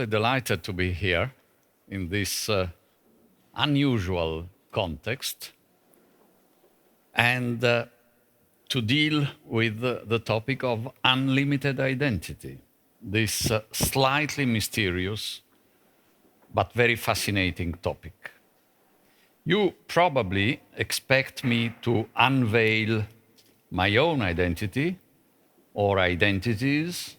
truly delighted to be here in this unusual context and to deal with the topic of unlimited identity, this slightly mysterious but very fascinating topic. You probably expect me to unveil my own identity or identities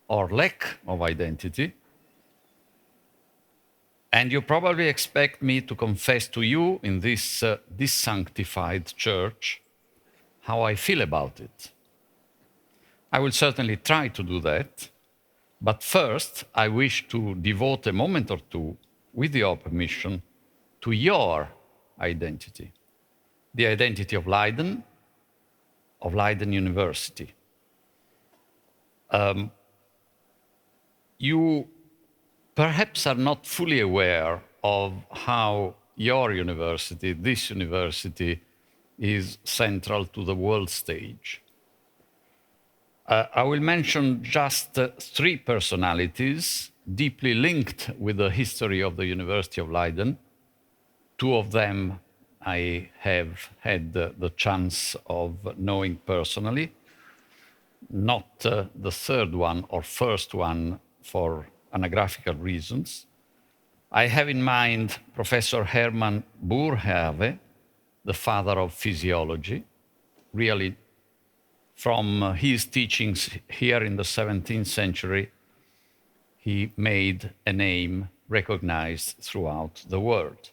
or lack of identity. And you probably expect me to confess to you in this sanctified church how I feel about it. I will certainly try to do that. But first, I wish to devote a moment or two, with your permission, to your identity, the identity of Leiden University. You perhaps are not fully aware of how your university, this university, is central to the world stage. I will mention just three personalities deeply linked with the history of the University of Leiden. Two of them I have had the chance of knowing personally, not the third one or first one for anagraphical reasons. I have in mind Professor Hermann Boerhaave, the father of physiology, really from his teachings here in the 17th century, he made a name recognized throughout the world.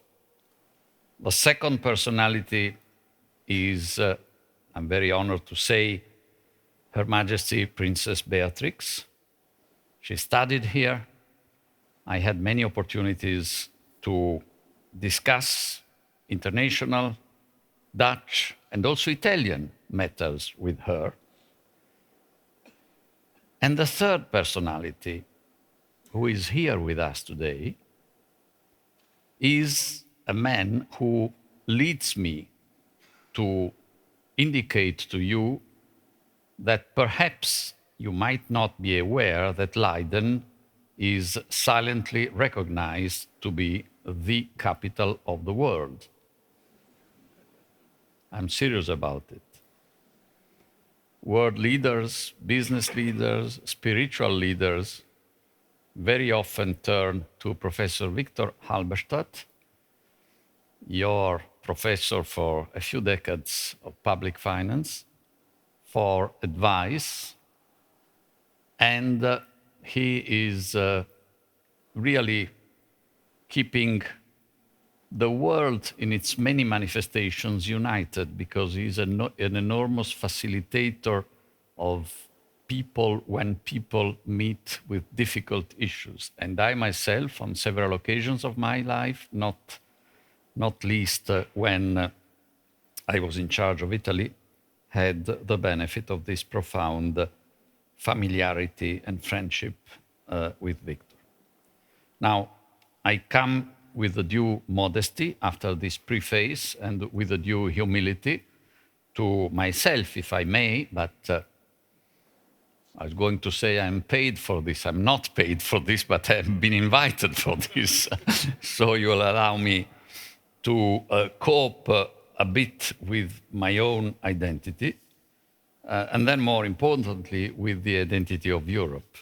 The second personality is, I'm very honored to say, Her Majesty Princess Beatrix. She studied here. I had many opportunities to discuss international, Dutch, and also Italian matters with her. And the third personality, who is here with us today, is a man who leads me to indicate to you that perhaps you might not be aware that Leiden is silently recognized to be the capital of the world. I'm serious about it. World leaders, business leaders, spiritual leaders very often turn to Professor Victor Halberstadt, your professor for a few decades of public finance, for advice. And he is really keeping the world in its many manifestations united, because he's an enormous facilitator of people when people meet with difficult issues. And I myself, on several occasions of my life, not least when I was in charge of Italy, had the benefit of this profound familiarity and friendship with Victor. Now, I come with the due modesty after this preface and with the due humility to myself, if I may, but I was going to say I'm paid for this. I'm not paid for this, but I've been invited for this. So you'll allow me to cope a bit with my own identity, and then more importantly, with the identity of Europe.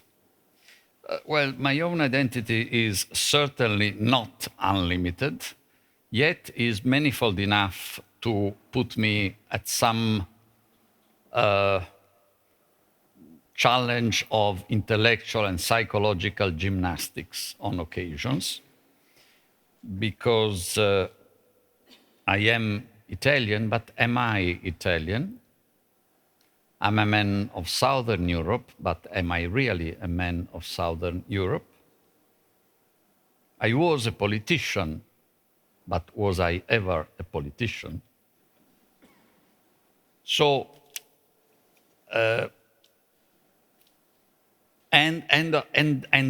Well, my own identity is certainly not unlimited, yet is manifold enough to put me at some challenge of intellectual and psychological gymnastics on occasions, because I am Italian, but am I Italian? I'm a man of Southern Europe, but am I really a man of Southern Europe? I was a politician, but was I ever a politician? So, and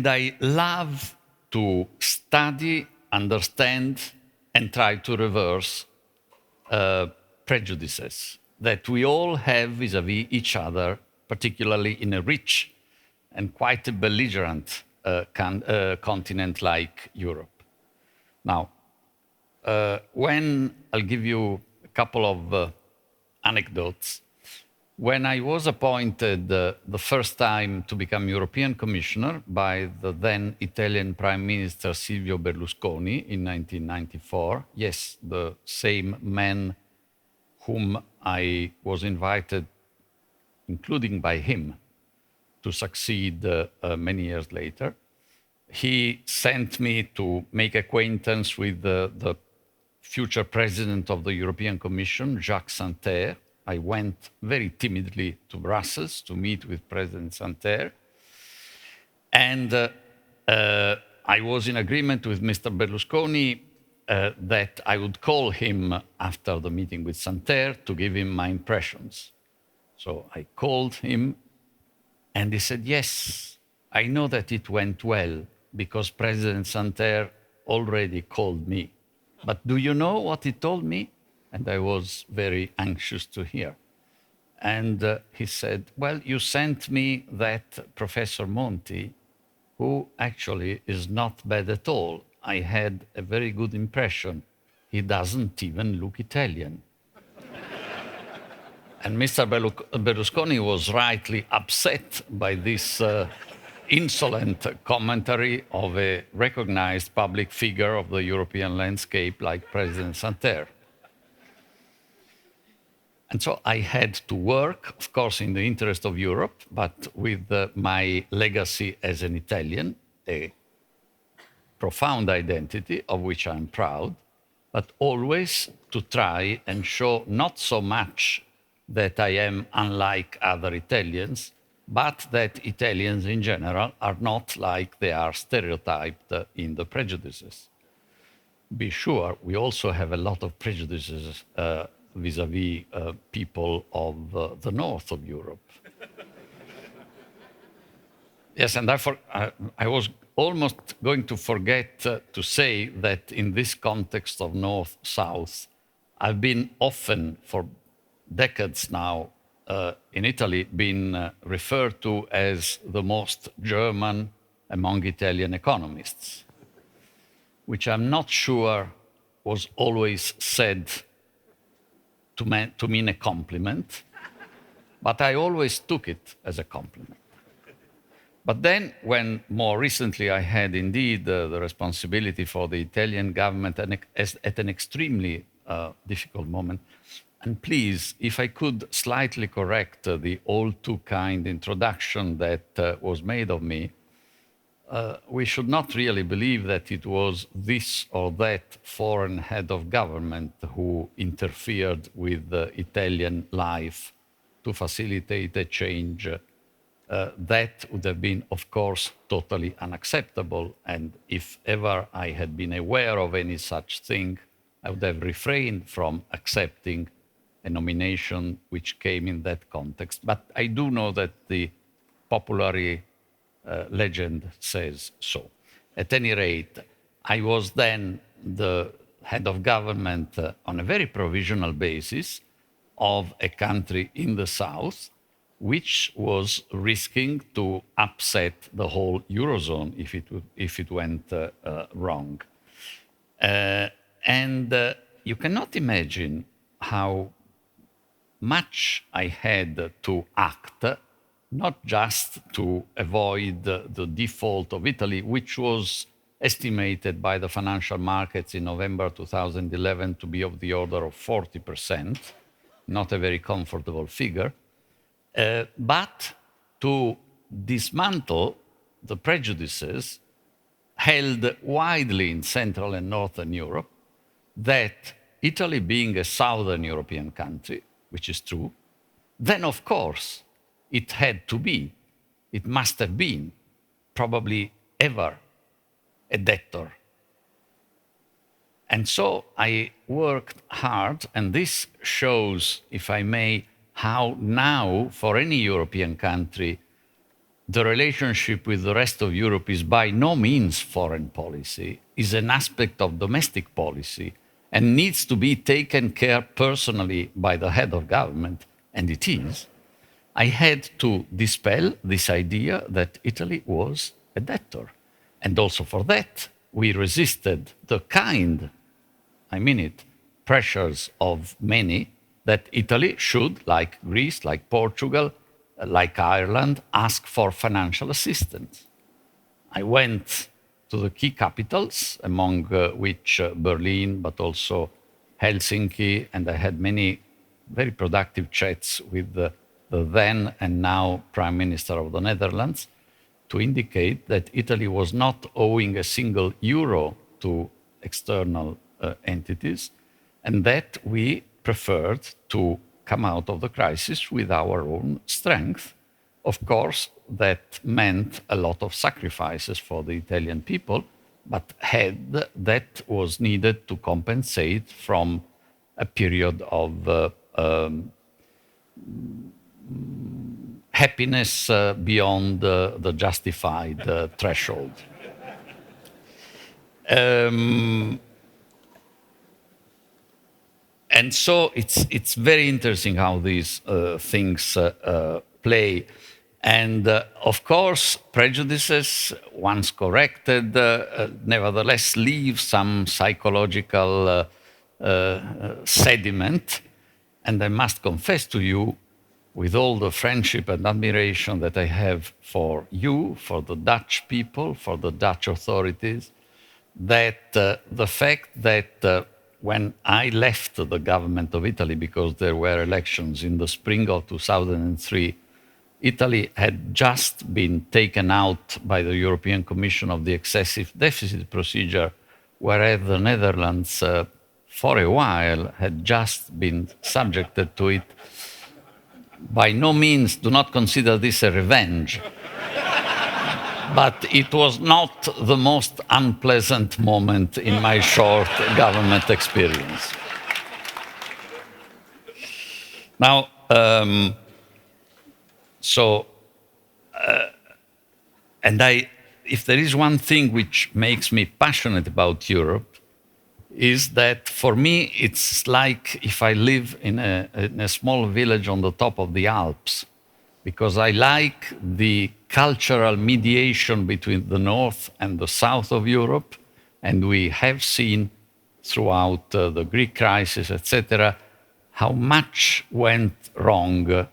I love to study, understand, and try to reverse prejudices that we all have vis-à-vis each other, particularly in a rich and quite a belligerent continent like Europe. Now, when I'll give you a couple of anecdotes. When I was appointed the first time to become European Commissioner by the then Italian Prime Minister Silvio Berlusconi in 1994, yes, the same man whom I was invited, including by him, to succeed many years later, he sent me to make acquaintance with the future president of the European Commission, Jacques Santer. I went very timidly to Brussels to meet with President Santer. And I was in agreement with Mr. Berlusconi that I would call him after the meeting with Santer to give him my impressions. So I called him and he said, yes, I know that it went well because President Santer already called me. But do you know what he told me? And I was very anxious to hear. And he said, well, you sent me that Professor Monti, who actually is not bad at all. I had a very good impression. He doesn't even look Italian. And Mr. Berlusconi was rightly upset by this insolent commentary of a recognized public figure of the European landscape like President Santer. And so I had to work, of course, in the interest of Europe, but with my legacy as an Italian, a profound identity of which I'm proud, but always to try and show not so much that I am unlike other Italians, but that Italians in general are not like they are stereotyped in the prejudices. Be sure, we also have a lot of prejudices vis-à-vis people of the north of Europe. Yes, and I was almost going to forget to say that in this context of north-south, I've been often, for decades now, in Italy, been referred to as the most German among Italian economists, which I'm not sure was always said to mean a compliment, but I always took it as a compliment. But then, when more recently I had indeed the responsibility for the Italian government at an extremely difficult moment, and please, if I could slightly correct the all too kind introduction that was made of me, we should not really believe that it was this or that foreign head of government who interfered with the Italian life to facilitate a change. That would have been, of course, totally unacceptable. And if ever I had been aware of any such thing, I would have refrained from accepting a nomination which came in that context. But I do know that the popular legend says so. At any rate, I was then the head of government on a very provisional basis of a country in the south, which was risking to upset the whole Eurozone if it went wrong. And you cannot imagine how much I had to act, not just to avoid the default of Italy, which was estimated by the financial markets in November 2011 to be of the order of 40%, not a very comfortable figure, but to dismantle the prejudices held widely in Central and Northern Europe that Italy, being a Southern European country, which is true, then of course it had to be, it must have been, probably ever a debtor. And so I worked hard, and this shows, if I may, how now, for any European country, the relationship with the rest of Europe is by no means foreign policy, is an aspect of domestic policy, and needs to be taken care personally by the head of government, and it is. I had to dispel this idea that Italy was a debtor. And also for that, we resisted the pressures of many that Italy should, like Greece, like Portugal, like Ireland, ask for financial assistance. I went to the key capitals, among which Berlin, but also Helsinki, and I had many very productive chats with the then and now Prime Minister of the Netherlands to indicate that Italy was not owing a single euro to external entities, and that we preferred to come out of the crisis with our own strength. Of course, that meant a lot of sacrifices for the Italian people, but that was needed to compensate from a period of happiness beyond the justified threshold. And so it's very interesting how these things play. And of course, prejudices, once corrected, nevertheless leave some psychological sediment. And I must confess to you, with all the friendship and admiration that I have for you, for the Dutch people, for the Dutch authorities, that the fact that when I left the government of Italy, because there were elections in the spring of 2003, Italy had just been taken out by the European Commission of the excessive deficit procedure, whereas the Netherlands, for a while, had just been subjected to it. By no means do not consider this a revenge, but it was not the most unpleasant moment in my short government experience. Now, if there is one thing which makes me passionate about Europe, is that for me it's like if I live in a small village on the top of the Alps, because I like the cultural mediation between the north and the south of Europe, and we have seen throughout the Greek crisis, etc., how much went wrong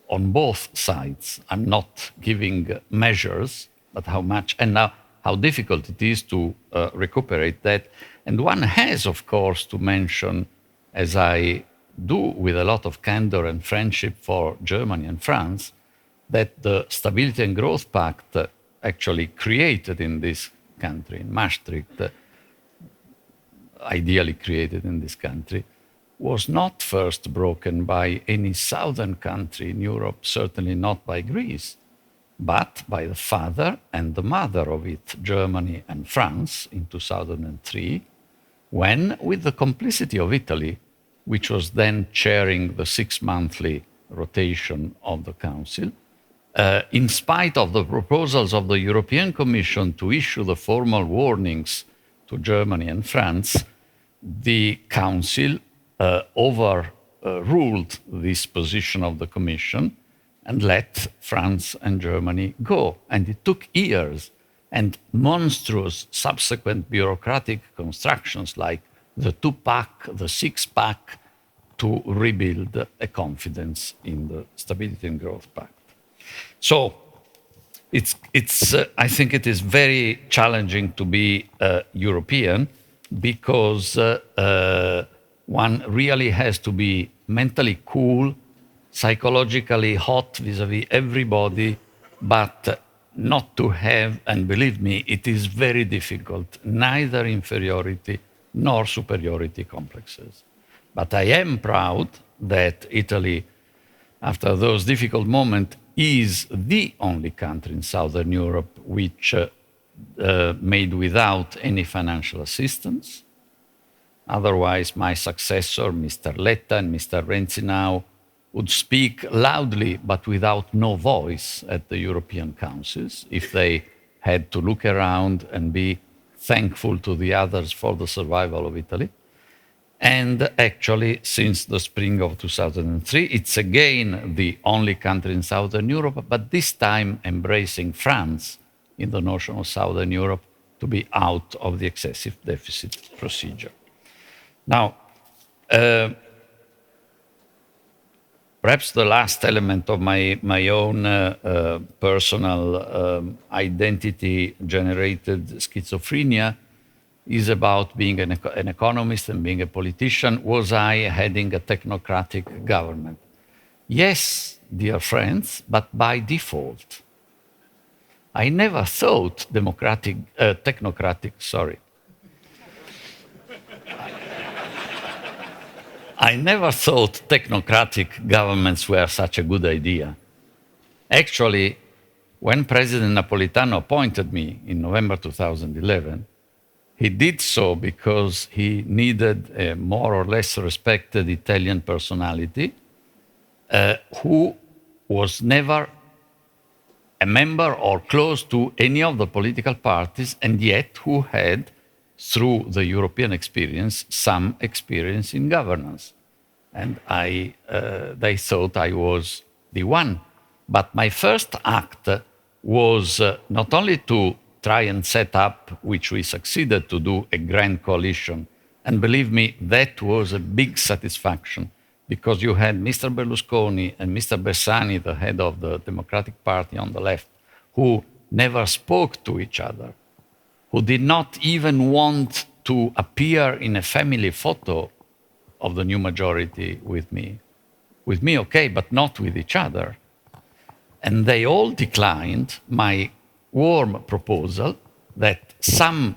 on both sides. I'm not giving measures, but how much, and now how difficult it is to recuperate that. And one has, of course, to mention, as I do with a lot of candor and friendship for Germany and France, that the Stability and Growth Pact actually created in this country, in Maastricht, ideally created in this country, was not first broken by any southern country in Europe, certainly not by Greece, but by the father and the mother of it, Germany and France, in 2003, when, with the complicity of Italy, which was then chairing the 6-monthly rotation of the Council, in spite of the proposals of the European Commission to issue the formal warnings to Germany and France, the Council overruled this position of the Commission and let France and Germany go. And it took years and monstrous subsequent bureaucratic constructions like the 2-pack, the 6-pack, to rebuild a confidence in the Stability and Growth Pact. So I think it is very challenging to be European, because one really has to be mentally cool, psychologically hot vis-à-vis everybody, but not to have, and believe me, it is very difficult, neither inferiority nor superiority complexes. But I am proud that Italy, after those difficult moments, is the only country in Southern Europe which made without any financial assistance. Otherwise, my successor, Mr. Letta and Mr. Renzi now, would speak loudly but without no voice at the European councils if they had to look around and be thankful to the others for the survival of Italy. And actually, since the spring of 2003, it's again the only country in Southern Europe, but this time embracing France in the notion of Southern Europe to be out of the excessive deficit procedure. Now, perhaps the last element of my own personal identity-generated schizophrenia is about being an economist and being a politician. Was I heading a technocratic government? Yes, dear friends, but by default. I never thought technocratic, sorry. I never thought technocratic governments were such a good idea. Actually, when President Napolitano appointed me in November 2011, he did so because he needed a more or less respected Italian personality who was never a member or close to any of the political parties, and yet who had, through the European experience, some experience in governance. And they thought I was the one. But my first act was not only to try and set up, which we succeeded to do, a grand coalition. And believe me, that was a big satisfaction, because you had Mr. Berlusconi and Mr. Bersani, the head of the Democratic Party on the left, who never spoke to each other, who did not even want to appear in a family photo of the new majority with me. With me, okay, but not with each other. And they all declined my warm proposal that some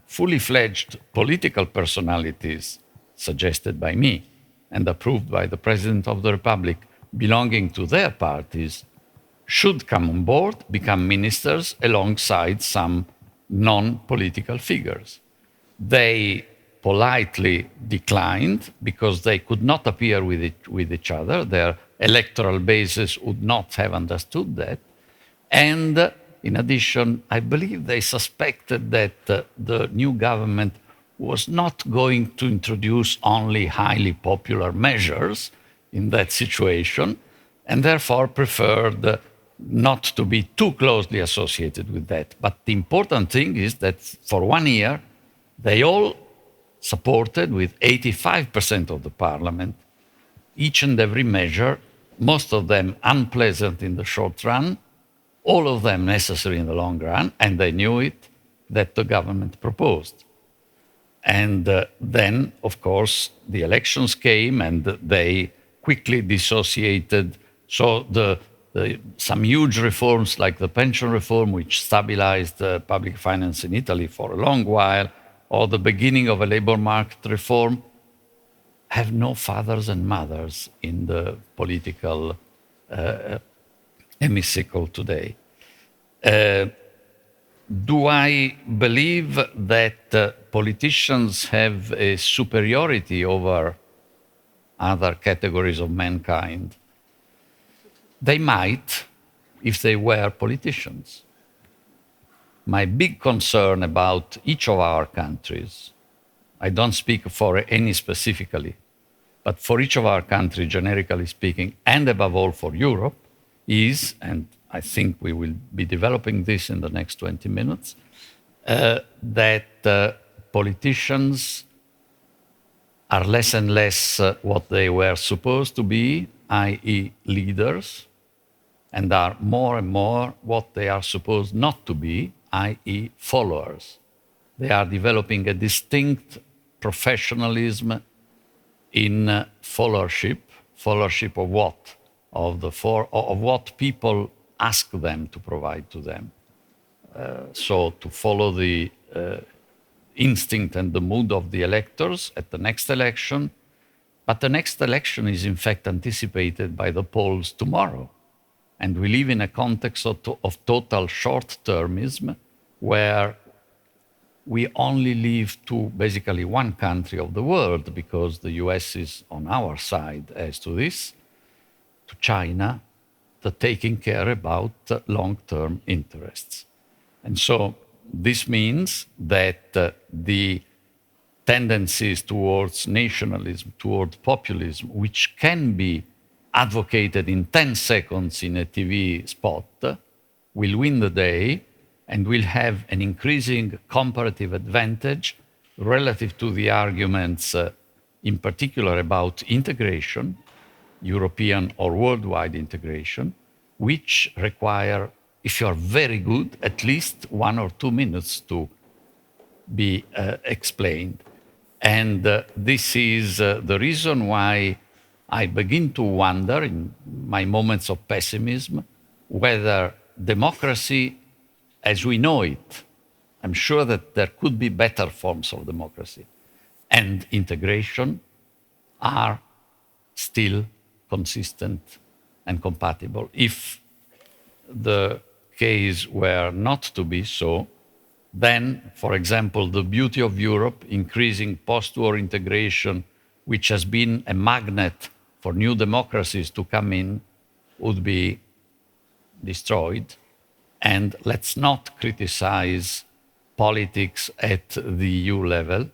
fully fledged political personalities suggested by me and approved by the President of the Republic belonging to their parties should come on board, become ministers alongside some non-political figures. They politely declined because they could not appear with each other. Their electoral basis would not have understood that. And in addition, I believe they suspected that the new government was not going to introduce only highly popular measures in that situation, and therefore preferred not to be too closely associated with that. But the important thing is that for 1 year, they all supported with 85% of the parliament each and every measure, most of them unpleasant in the short run, all of them necessary in the long run, and they knew it, that the government proposed. And then, of course, the elections came and they quickly dissociated. So some huge reforms like the pension reform, which stabilized public finance in Italy for a long while, or the beginning of a labor market reform, have no fathers and mothers in the political hemicycle today. Do I believe that politicians have a superiority over other categories of mankind? They might if they were politicians. My big concern about each of our countries, I don't speak for any specifically, but for each of our countries, generically speaking, and above all for Europe, is, and I think we will be developing this in the next 20 minutes, that politicians are less and less what they were supposed to be, i.e. leaders, and are more and more what they are supposed not to be, i.e. followers. They are developing a distinct professionalism in followership. Followership of what? Of what people ask them to provide to them. So to follow the instinct and the mood of the electors at the next election. But the next election is in fact anticipated by the polls tomorrow. And we live in a context of total short-termism where we only leave to basically one country of the world, because the US is on our side as to this, to China, the taking care about long-term interests. And so this means that the tendencies towards nationalism, towards populism, which can be advocated in 10 seconds in a TV spot, will win the day and will have an increasing comparative advantage relative to the arguments, in particular about integration, European or worldwide integration, which require, if you are very good, at least 1 or 2 minutes to be explained. And this is the reason why I begin to wonder in my moments of pessimism whether democracy as we know it, I'm sure that there could be better forms of democracy, and integration are still consistent and compatible. If the case were not to be so, then, for example, the beauty of Europe, increasing post-war integration, which has been a magnet for new democracies to come in, would be destroyed. And let's not criticize politics at the EU level,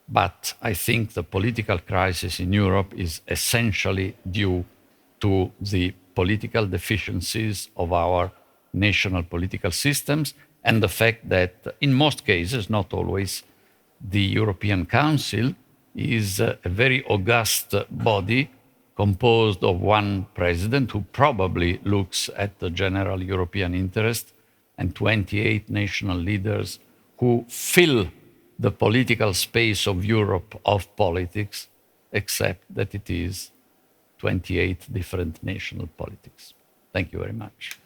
but I think the political crisis in Europe is essentially due to the political deficiencies of our national political systems and the fact that in most cases, not always, the European Council is a very august body composed of one president who probably looks at the general European interest and 28 national leaders who fill the political space of Europe of politics, except that it is 28 different national politics. Thank you very much.